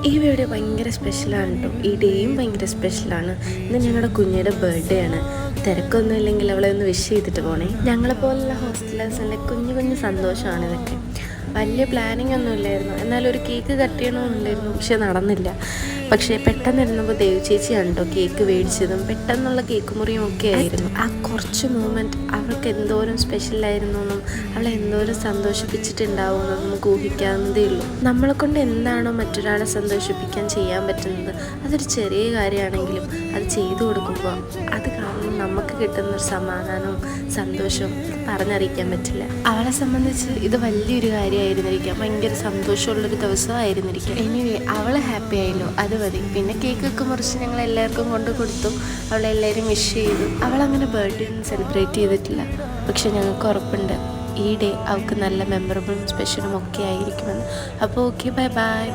ഈ വീഡിയോ ഭയങ്കര സ്പെഷ്യലാണ് കേട്ടോ. ഈ ഡേയും ഭയങ്കര സ്പെഷ്യലാണ്. ഇന്ന് ഞങ്ങളുടെ കുഞ്ഞിയുടെ ബർത്ത്ഡേ ആണ്. തിരക്കൊന്നും ഇല്ലെങ്കിൽ അവളെ ഒന്ന് വിഷ് ചെയ്തിട്ട് പോണേ. ഞങ്ങളെപ്പോലുള്ള ഹോസ്റ്റലേഴ്സിൻ്റെ കുഞ്ഞു കുഞ്ഞു സന്തോഷമാണ് ഇതൊക്കെ. വലിയ പ്ലാനിങ് ഒന്നും ഇല്ലായിരുന്നു, എന്നാലും ഒരു കേക്ക് കട്ട് ചെയ്യണമെന്നില്ലായിരുന്നു, പക്ഷെ നടന്നില്ല. പക്ഷേ പെട്ടെന്ന് ഇരുന്നപ്പോൾ ദേവ് ചേച്ചിയാണ് കേട്ടോ കേക്ക് മേടിച്ചതും പെട്ടെന്നുള്ള കേക്ക് മുറിയും ഒക്കെ ആയിരുന്നു. ആ കുറച്ച് മൂമെൻറ്റ് അവൾക്ക് എന്തോരം സ്പെഷ്യലായിരുന്നു എന്നും അവളെ എന്തോരം സന്തോഷിപ്പിച്ചിട്ടുണ്ടാവുമെന്നും നമുക്ക് ഊഹിക്കാവുന്നതേ ഉള്ളൂ. നമ്മളെ കൊണ്ട് എന്താണോ മറ്റൊരാളെ സന്തോഷിപ്പിക്കാൻ ചെയ്യാൻ പറ്റുന്നത്, അതൊരു ചെറിയ കാര്യമാണെങ്കിലും അത് ചെയ്തു കൊടുക്കുമ്പോൾ അത് കാണുമ്പോൾ നമുക്ക് കിട്ടുന്നൊരു സമാധാനവും സന്തോഷവും പറഞ്ഞറിയിക്കാൻ പറ്റില്ല. അവളെ സംബന്ധിച്ച് ഇത് വലിയൊരു കാര്യമായിരുന്നിരിക്കാം, ഭയങ്കര സന്തോഷമുള്ളൊരു ദിവസമായിരുന്നിരിക്കാം. എനിവേ അവൾ ഹാപ്പി ആയല്ലോ, അത് മതി. പിന്നെ കേക്കൊക്കെ മുറിച്ച് ഞങ്ങൾ എല്ലാവർക്കും കൊണ്ട് കൊടുത്തു, അവളെല്ലാവരും വിഷ് ചെയ്തു. അവളങ്ങനെ ബർത്ത്ഡേ ഒന്നും സെലിബ്രേറ്റ് ചെയ്തിട്ടില്ല, പക്ഷെ ഞങ്ങൾക്ക് ഉറപ്പുണ്ട് ഈ ഡേ അവൾക്ക് നല്ല മെമ്മറബിളും സ്പെഷ്യലും ഒക്കെ ആയിരിക്കുമെന്ന്. അപ്പോൾ ഓക്കെ, ബൈ ബൈ.